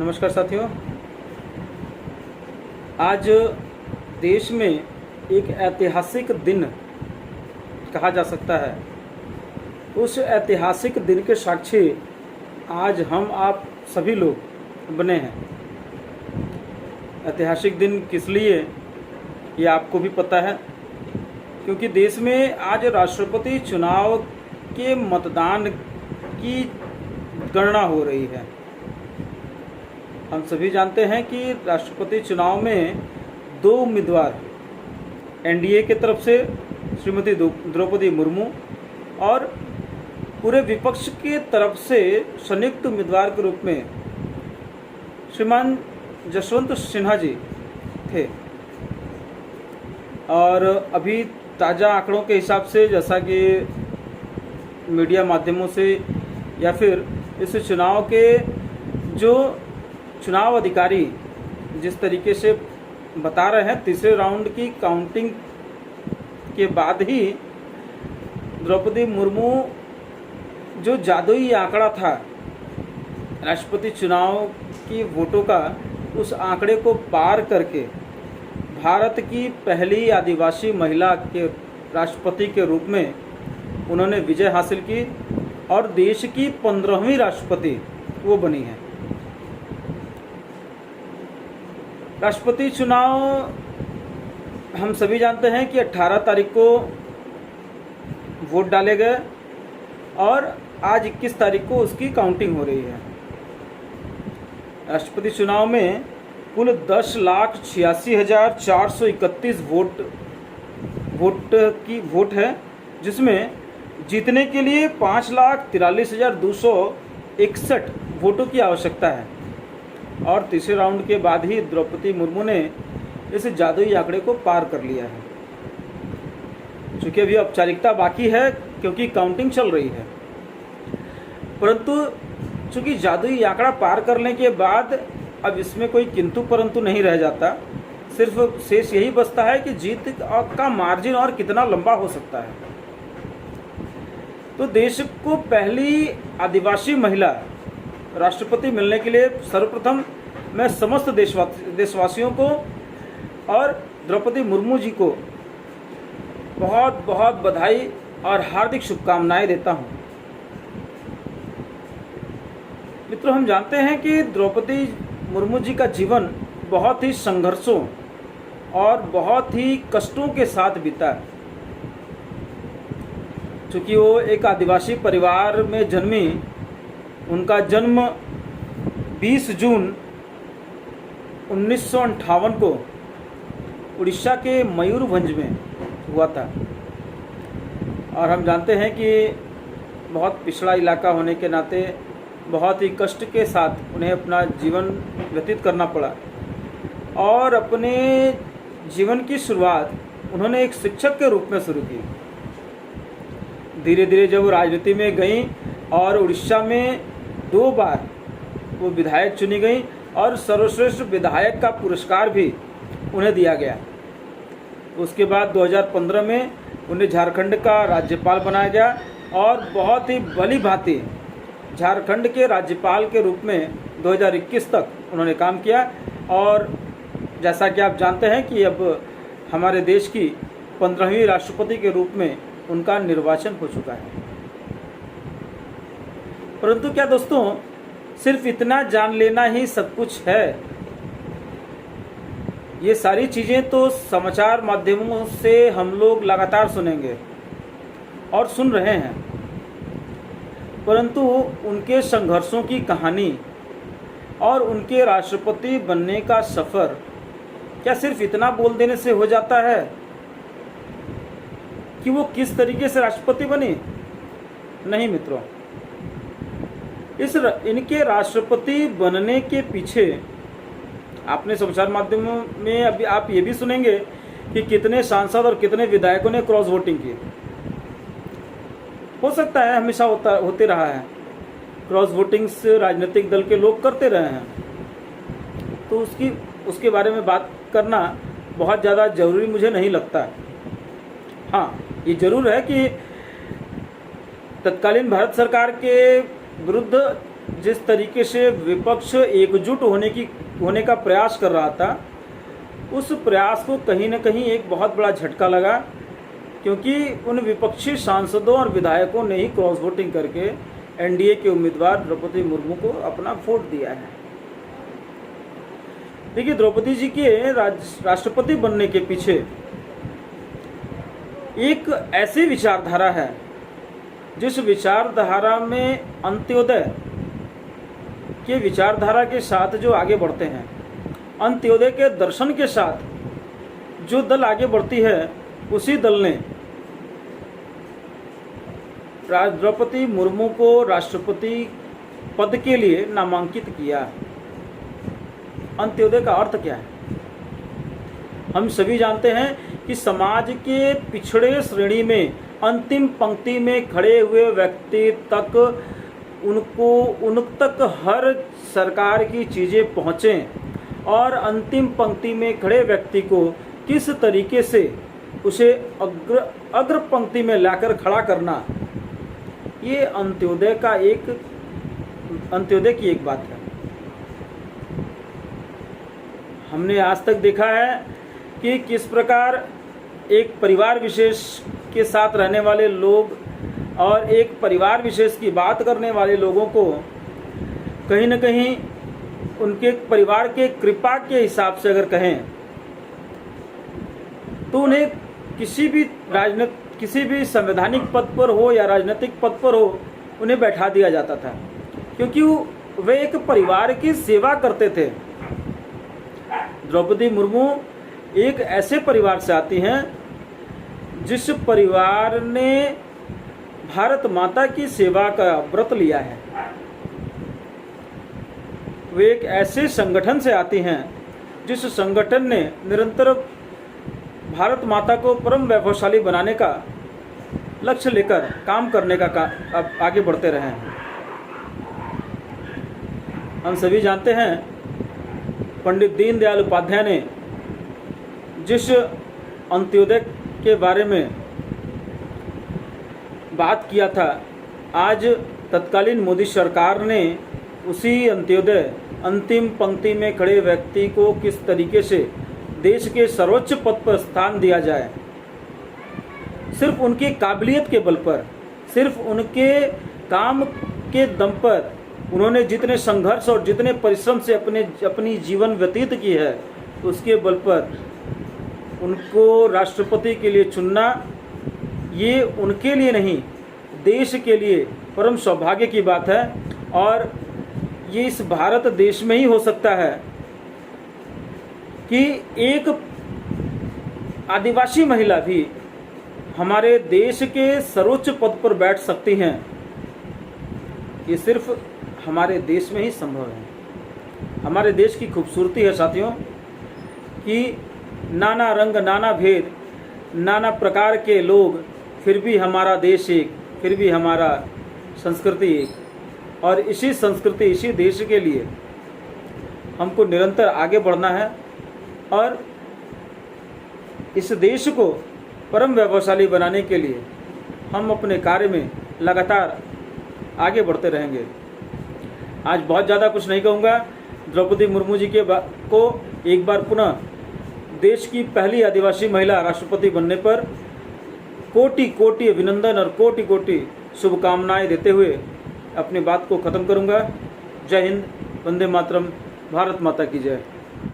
नमस्कार साथियों। आज देश में एक ऐतिहासिक दिन कहा जा सकता है। उस ऐतिहासिक दिन के साक्षी आज हम आप सभी लोग बने हैं। ऐतिहासिक दिन किस लिए ये आपको भी पता है, क्योंकि देश में आज राष्ट्रपति चुनाव के मतदान की गणना हो रही है। हम सभी जानते हैं कि राष्ट्रपति चुनाव में दो उम्मीदवार एनडीए की तरफ से श्रीमती द्रौपदी मुर्मू और पूरे विपक्ष की तरफ से संयुक्त उम्मीदवार के रूप में श्रीमान जसवंत सिन्हा जी थे। और अभी ताज़ा आंकड़ों के हिसाब से, जैसा कि मीडिया माध्यमों से या फिर इस चुनाव के जो चुनाव अधिकारी जिस तरीके से बता रहे हैं, तीसरे राउंड की काउंटिंग के बाद ही द्रौपदी मुर्मू जो जादुई आंकड़ा था राष्ट्रपति चुनाव की वोटों का, उस आंकड़े को पार करके भारत की पहली आदिवासी महिला के राष्ट्रपति के रूप में उन्होंने विजय हासिल की और देश की 15वीं राष्ट्रपति वो बनी है। राष्ट्रपति चुनाव हम सभी जानते हैं कि 18 तारीख को वोट डाले गए और आज 21 तारीख को उसकी काउंटिंग हो रही है। राष्ट्रपति चुनाव में कुल 10,86,431 वोट है, जिसमें जीतने के लिए 5,43,261 वोटों की आवश्यकता है। और तीसरे राउंड के बाद ही द्रौपदी मुर्मू ने इस जादुई आंकड़े को पार कर लिया है। चूँकि अभी औपचारिकता बाकी है क्योंकि काउंटिंग चल रही है, परंतु चूँकि जादुई आंकड़ा पार करने के बाद अब इसमें कोई किंतु परंतु नहीं रह जाता। सिर्फ शेष यही बचता है कि जीत का मार्जिन और कितना लंबा हो सकता है। तो देश को पहली आदिवासी महिला राष्ट्रपति मिलने के लिए सर्वप्रथम मैं समस्त देशवासियों को और द्रौपदी मुर्मू जी को बहुत बहुत बधाई और हार्दिक शुभकामनाएं देता हूं। मित्रों, हम जानते हैं कि द्रौपदी मुर्मू जी का जीवन बहुत ही संघर्षों और बहुत ही कष्टों के साथ बीता। चूँकि वो एक आदिवासी परिवार में जन्मी, उनका जन्म 20 जून 1958 को उड़ीसा के मयूरभंज में हुआ था। और हम जानते हैं कि बहुत पिछड़ा इलाका होने के नाते बहुत ही कष्ट के साथ उन्हें अपना जीवन व्यतीत करना पड़ा। और अपने जीवन की शुरुआत उन्होंने एक शिक्षक के रूप में शुरू की। धीरे धीरे जब राजनीति में गई और उड़ीसा में 2 बार वो विधायक चुनी गई और सर्वश्रेष्ठ विधायक का पुरस्कार भी उन्हें दिया गया। उसके बाद 2015 में उन्हें झारखंड का राज्यपाल बनाया गया और बहुत ही भली भांति झारखंड के राज्यपाल के रूप में 2021 तक उन्होंने काम किया। और जैसा कि आप जानते हैं कि अब हमारे देश की 15वीं राष्ट्रपति के रूप में उनका निर्वाचन हो चुका है। परंतु क्या दोस्तों, सिर्फ इतना जान लेना ही सब कुछ है? ये सारी चीज़ें तो समाचार माध्यमों से हम लोग लगातार सुनेंगे और सुन रहे हैं, परंतु उनके संघर्षों की कहानी और उनके राष्ट्रपति बनने का सफ़र क्या सिर्फ इतना बोल देने से हो जाता है कि वो किस तरीके से राष्ट्रपति बनी? नहीं मित्रों, इनके राष्ट्रपति बनने के पीछे आपने समाचार माध्यमों में अभी आप ये भी सुनेंगे कि कितने सांसद और कितने विधायकों ने क्रॉस वोटिंग की। हो सकता है हमेशा होते रहा है, क्रॉस वोटिंग से राजनीतिक दल के लोग करते रहे हैं, तो उसके बारे में बात करना बहुत ज़्यादा ज़रूरी मुझे नहीं लगता। हाँ, ये जरूर है कि तत्कालीन भारत सरकार के विरुद्ध जिस तरीके से विपक्ष एकजुट होने का प्रयास कर रहा था, उस प्रयास को कहीं न कहीं एक बहुत बड़ा झटका लगा, क्योंकि उन विपक्षी सांसदों और विधायकों ने ही क्रॉस वोटिंग करके एनडीए के उम्मीदवार द्रौपदी मुर्मू को अपना वोट दिया है। देखिए, द्रौपदी जी के राष्ट्रपति बनने के पीछे एक ऐसी विचारधारा है जिस विचारधारा में अंत्योदय के विचारधारा के साथ जो आगे बढ़ते हैं, अंत्योदय के दर्शन के साथ जो दल आगे बढ़ती है, उसी दल ने द्रौपदी मुर्मू को राष्ट्रपति पद के लिए नामांकित किया। अंत्योदय का अर्थ क्या है? हम सभी जानते हैं कि समाज के पिछड़े श्रेणी में अंतिम पंक्ति में खड़े हुए व्यक्ति तक उन तक हर सरकार की चीज़ें पहुँचें और अंतिम पंक्ति में खड़े व्यक्ति को किस तरीके से उसे अग्र पंक्ति में लाकर खड़ा करना, ये अंत्योदय की एक बात है। हमने आज तक देखा है कि किस प्रकार एक परिवार विशेष के साथ रहने वाले लोग और एक परिवार विशेष की बात करने वाले लोगों को कहीं न कहीं उनके परिवार के कृपा के हिसाब से अगर कहें तो उन्हें किसी भी संवैधानिक पद पर हो या राजनीतिक पद पर हो, उन्हें बैठा दिया जाता था, क्योंकि वे एक परिवार की सेवा करते थे। द्रौपदी मुर्मू एक ऐसे परिवार से आती हैं जिस परिवार ने भारत माता की सेवा का व्रत लिया है। वे एक ऐसे संगठन से आती हैं जिस संगठन ने निरंतर भारत माता को परम वैभवशाली बनाने का लक्ष्य लेकर काम करने का अब आगे बढ़ते रहे हैं। हम सभी जानते हैं पंडित दीनदयाल उपाध्याय ने जिस अंत्योदय के बारे में बात किया था, आज तत्कालीन मोदी सरकार ने उसी अंत्योदय अंतिम पंक्ति में खड़े व्यक्ति को किस तरीके से देश के सर्वोच्च पद पर स्थान दिया जाए, सिर्फ उनकी काबिलियत के बल पर, सिर्फ उनके काम के दम पर, उन्होंने जितने संघर्ष और जितने परिश्रम से अपनी जीवन व्यतीत की है, उसके बल पर उनको राष्ट्रपति के लिए चुनना, ये उनके लिए नहीं, देश के लिए परम सौभाग्य की बात है। और ये इस भारत देश में ही हो सकता है कि एक आदिवासी महिला भी हमारे देश के सर्वोच्च पद पर बैठ सकती हैं। ये सिर्फ हमारे देश में ही संभव है। हमारे देश की खूबसूरती है साथियों कि नाना रंग, नाना भेद, नाना प्रकार के लोग, फिर भी हमारा देश एक, फिर भी हमारा संस्कृति एक। और इसी संस्कृति, इसी देश के लिए हमको निरंतर आगे बढ़ना है और इस देश को परम वैभवशाली बनाने के लिए हम अपने कार्य में लगातार आगे बढ़ते रहेंगे। आज बहुत ज़्यादा कुछ नहीं कहूँगा। द्रौपदी मुर्मू जी को एक बार पुनः देश की पहली आदिवासी महिला राष्ट्रपति बनने पर कोटि कोटि अभिनंदन और कोटि कोटि शुभकामनाएं देते हुए अपनी बात को ख़त्म करूँगा। जय हिंद, वंदे मातरम, भारत माता की जय।